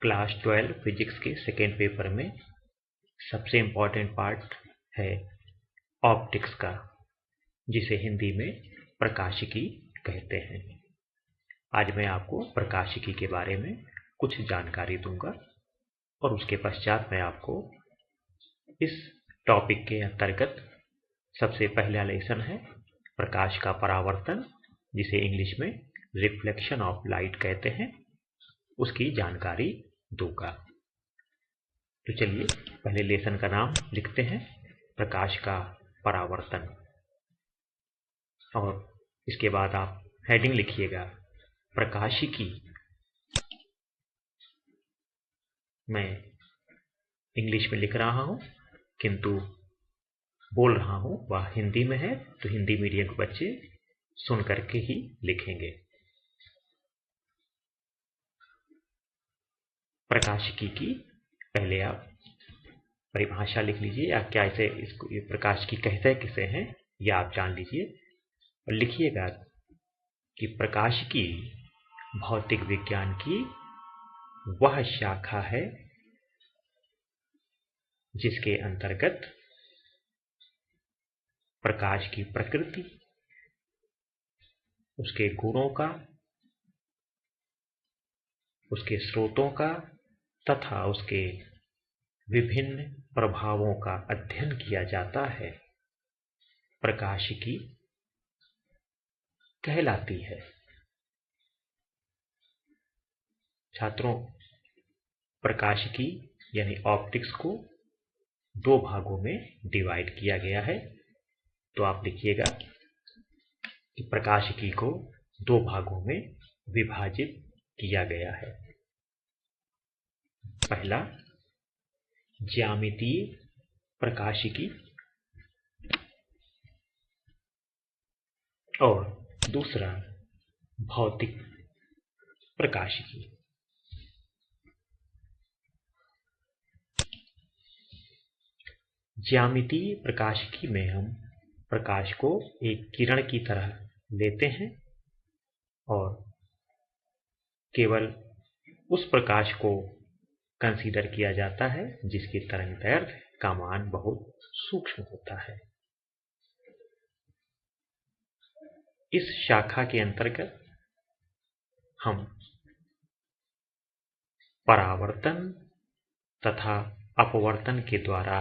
Class 12 physics के second paper में सबसे इम्पॉर्टेंट पार्ट है ऑप्टिक्स का, जिसे हिंदी में प्रकाशिकी कहते हैं। आज मैं आपको प्रकाशिकी के बारे में कुछ जानकारी दूंगा और उसके पश्चात मैं आपको इस टॉपिक के अंतर्गत सबसे पहला लेसन है प्रकाश का परावर्तन, जिसे इंग्लिश में रिफ्लेक्शन ऑफ लाइट कहते हैं, उसकी जानकारी दूंगा। तो चलिए पहले लेसन का नाम लिखते हैं, प्रकाश का परावर्तन, और इसके बाद आप हेडिंग लिखिएगा प्रकाशिकी। मैं इंग्लिश में लिख रहा हूं किंतु बोल रहा हूं वह हिंदी में है, तो हिंदी मीडियम के बच्चे सुन करके ही लिखेंगे। प्रकाशिकी की पहले आप परिभाषा लिख लीजिए, या क्या इसे इसको ये प्रकाशिकी कहते किसे हैं यह आप जान लीजिए और लिखिएगा कि प्रकाशिकी भौतिक विज्ञान की वह शाखा है जिसके अंतर्गत प्रकाश की प्रकृति, उसके गुणों का, उसके स्रोतों का तथा उसके विभिन्न प्रभावों का अध्ययन किया जाता है, प्रकाशिकी कहलाती है। छात्रों, प्रकाशिकी यानी ऑप्टिक्स को दो भागों में डिवाइड किया गया है। तो आप लिखिएगा कि प्रकाशिकी को दो भागों में विभाजित किया गया है। पहला ज्यामितीय प्रकाशिकी और दूसरा भौतिक प्रकाशिकी। ज्यामितीय प्रकाशिकी में हम प्रकाश को एक किरण की तरह लेते हैं और केवल उस प्रकाश को कंसीडर किया जाता है जिसकी तरंगदैर्घ्य का मान बहुत सूक्ष्म होता है। इस शाखा के अंतर्गत हम परावर्तन तथा अपवर्तन के द्वारा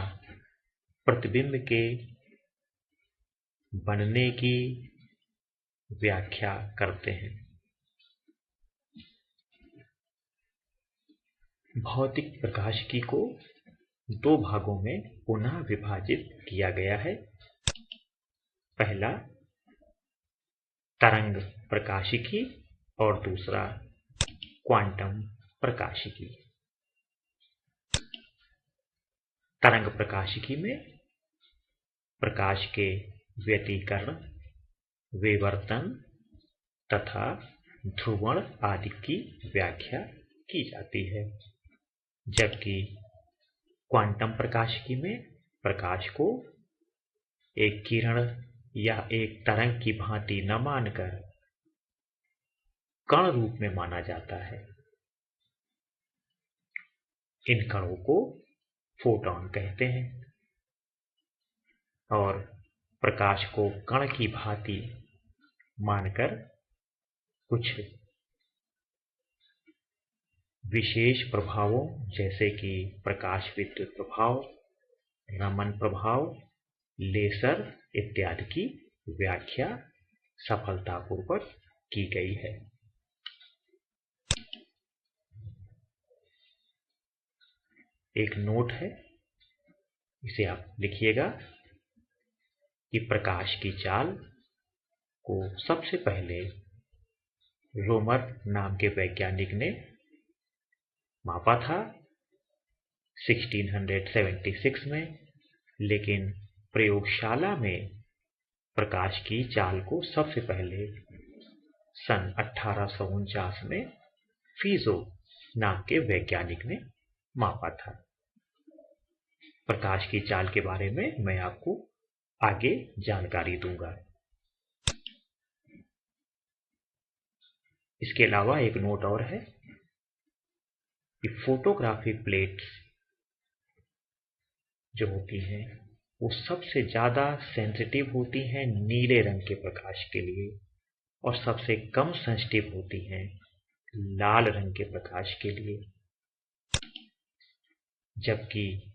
प्रतिबिंब के बनने की व्याख्या करते हैं। भौतिक प्रकाशिकी को दो भागों में पुनः विभाजित किया गया है। पहला तरंग प्रकाशिकी और दूसरा क्वांटम प्रकाशिकी। तरंग प्रकाशिकी में प्रकाश के व्यतिकरण, विवर्तन तथा ध्रुवण आदि की व्याख्या की जाती है, जबकि क्वांटम प्रकाशिकी में प्रकाश को एक किरण या एक तरंग की भांति न मानकर कण रूप में माना जाता है। इन कणों को फोटॉन कहते हैं और प्रकाश को कण की भांति मानकर कुछ विशेष प्रभावों जैसे कि प्रकाश विद्युत प्रभाव, रमन प्रभाव, लेसर इत्यादि की व्याख्या सफलतापूर्वक की गई है। एक नोट है, इसे आप लिखिएगा कि प्रकाश की चाल को सबसे पहले रोमर नाम के वैज्ञानिक ने मापा था 1676 में, लेकिन प्रयोगशाला में प्रकाश की चाल को सबसे पहले सन 1849 में फीजो नाम के वैज्ञानिक ने मापा था। प्रकाश की चाल के बारे में मैं आपको आगे जानकारी दूंगा। इसके अलावा एक नोट और है कि फोटोग्राफिक प्लेट्स जो होती हैं वो सबसे ज़्यादा सेंसिटिव होती हैं नीले रंग के प्रकाश के लिए और सबसे कम सेंसिटिव होती हैं लाल रंग के प्रकाश के लिए, जबकि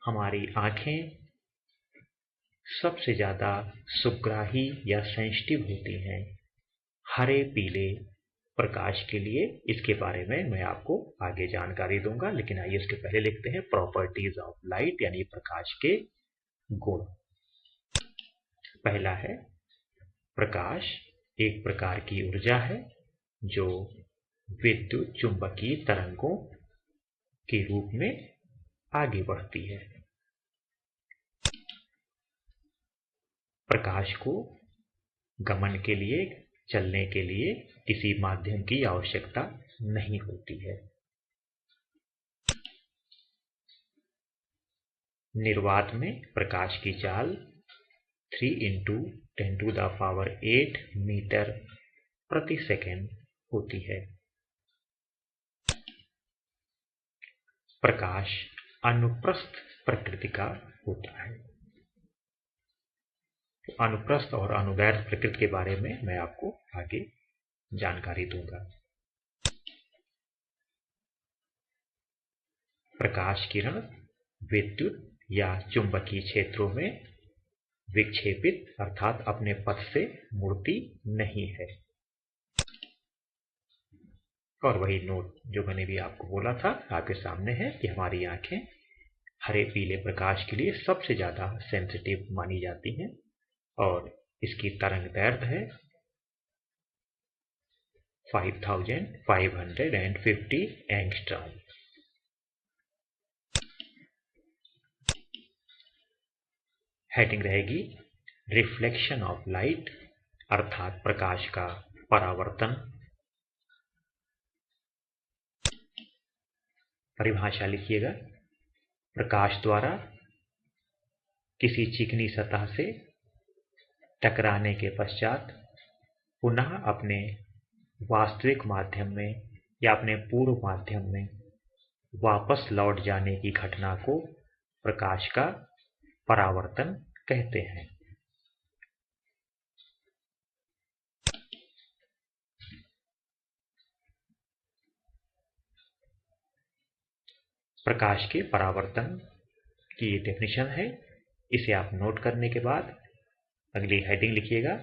हमारी आंखें सबसे ज़्यादा सुग्राही या सेंसिटिव होती हैं हरे पीले प्रकाश के लिए। इसके बारे में मैं आपको आगे जानकारी दूंगा, लेकिन आइए इसके पहले लिखते हैं प्रॉपर्टीज ऑफ लाइट यानी प्रकाश के गुण। पहला है प्रकाश एक प्रकार की ऊर्जा है जो विद्युत चुंबकीय तरंगों के रूप में आगे बढ़ती है। प्रकाश को गमन के लिए, चलने के लिए किसी माध्यम की आवश्यकता नहीं होती है। निर्वात में प्रकाश की चाल 3 × 10⁸ मीटर प्रति सेकंड होती है। प्रकाश अनुप्रस्थ प्रकृति का होता है। तो अनुप्रस्थ और अनुदैर्ध्य प्रकृति के बारे में मैं आपको आगे जानकारी दूंगा। प्रकाश किरण विद्युत या चुंबकीय क्षेत्रों में विक्षेपित अर्थात अपने पथ से मुड़ती नहीं है। और वही नोट जो मैंने भी आपको बोला था आपके सामने है कि हमारी आंखें हरे पीले प्रकाश के लिए सबसे ज्यादा सेंसिटिव मानी जाती हैं और इसकी तरंगदैर्ध्य है 5550 एंगस्ट्रॉम। हेडिंग रहेगी रिफ्लेक्शन ऑफ लाइट अर्थात प्रकाश का परावर्तन। परिभाषा लिखिएगा, प्रकाश द्वारा किसी चिकनी सतह से टकराने के पश्चात पुनः अपने वास्तविक माध्यम में या अपने पूर्व माध्यम में वापस लौट जाने की घटना को प्रकाश का परावर्तन कहते हैं। प्रकाश के परावर्तन की डेफिनेशन है, इसे आप नोट करने के बाद अगली हेडिंग लिखिएगा,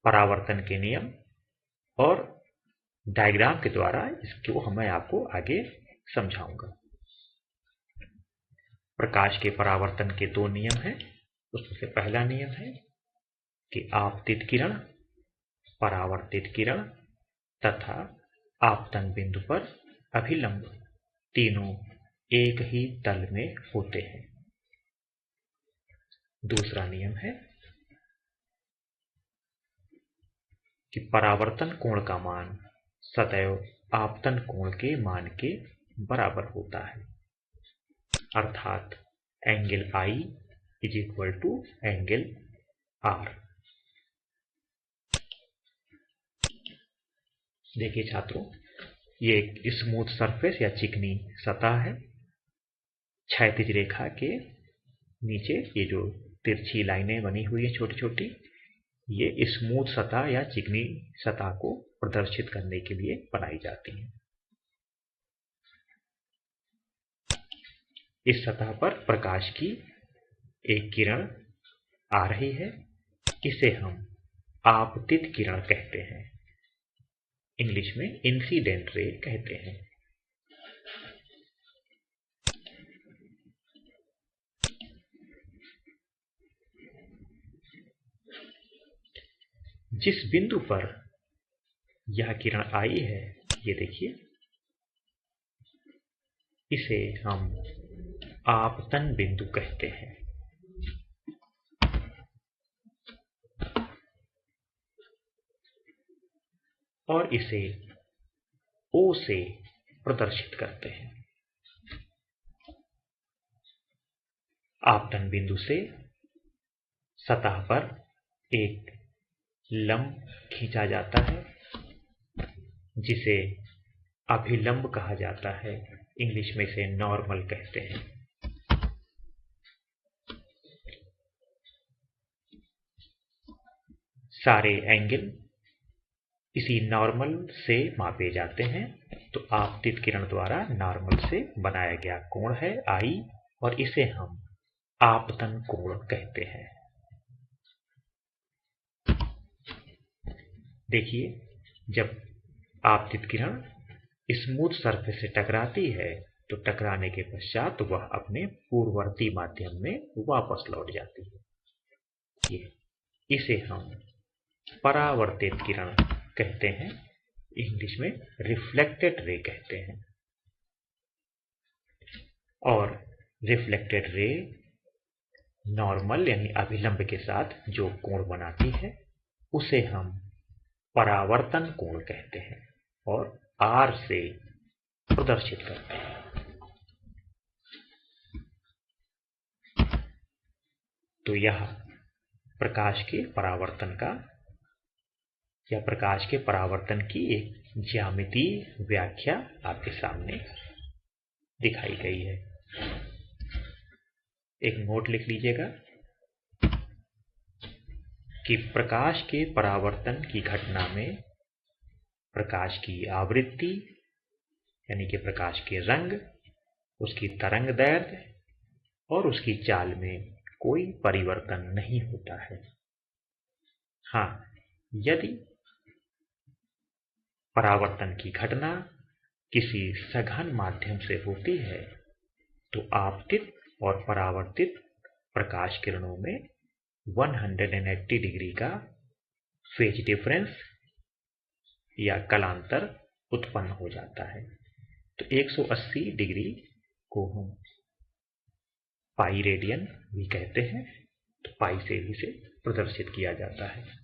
परावर्तन के नियम, और डायग्राम के द्वारा इसको मैं आपको आगे समझाऊंगा। प्रकाश के परावर्तन के दो नियम हैं। उसमें से पहला नियम है कि आपतित किरण, परावर्तित किरण तथा आपतन बिंदु पर अभिलंब तीनों एक ही तल में होते हैं। दूसरा नियम है कि परावर्तन कोण का मान सदैव आपतन कोण के मान के बराबर होता है, अर्थात एंगल I = एंगल R। देखिए छात्रों, ये एक स्मूथ सरफेस या चिकनी सतह है। क्षैतिज रेखा के नीचे ये जो तिरछी लाइनें बनी हुई है छोटी छोटी, ये स्मूथ सतह या चिकनी सतह को प्रदर्शित करने के लिए बनाई जाती हैं। इस सतह पर प्रकाश की एक किरण आ रही है, इसे हम आपतित किरण कहते हैं, इंग्लिश में इंसिडेंट रे कहते हैं। जिस बिंदु पर यह किरण आई है, ये देखिए, इसे हम आपतन बिंदु कहते हैं। और इसे O से प्रदर्शित करते हैं। आपतन बिंदु से सतह पर एक लंब खींचा जाता है जिसे अभिलंब कहा जाता है, इंग्लिश में इसे नॉर्मल कहते हैं। सारे एंगल इसी नॉर्मल से मापे जाते हैं। तो आपतित किरण द्वारा नॉर्मल से बनाया गया कोण है आई, और इसे हम आपतन कोण कहते हैं। देखिए, जब आपतित किरण स्मूथ सरफेस से टकराती है तो टकराने के पश्चात वह अपने पूर्ववर्ती माध्यम में वापस लौट जाती है। इसे हम परावर्तित किरण कहते हैं, इंग्लिश में रिफ्लेक्टेड रे कहते हैं। और रिफ्लेक्टेड रे नॉर्मल यानी अभिलंब के साथ जो कोण बनाती है उसे हम परावर्तन कोण कहते हैं और R से प्रदर्शित करते हैं। तो यह प्रकाश के परावर्तन का या प्रकाश के परावर्तन की एक ज्यामितीय व्याख्या आपके सामने दिखाई गई है। एक नोट लिख लीजिएगा कि प्रकाश के परावर्तन की घटना में प्रकाश की आवृत्ति यानी कि प्रकाश के रंग, उसकी तरंग दैर्ध्य और उसकी चाल में कोई परिवर्तन नहीं होता है। हाँ, यदि परावर्तन की घटना किसी सघन माध्यम से होती है तो आपतित और परावर्तित प्रकाश किरणों में 180 डिग्री का फेज डिफरेंस या कलांतर उत्पन्न हो जाता है। तो 180 डिग्री को हम पाई रेडियन भी कहते हैं। तो पाई से भी इसे प्रदर्शित किया जाता है।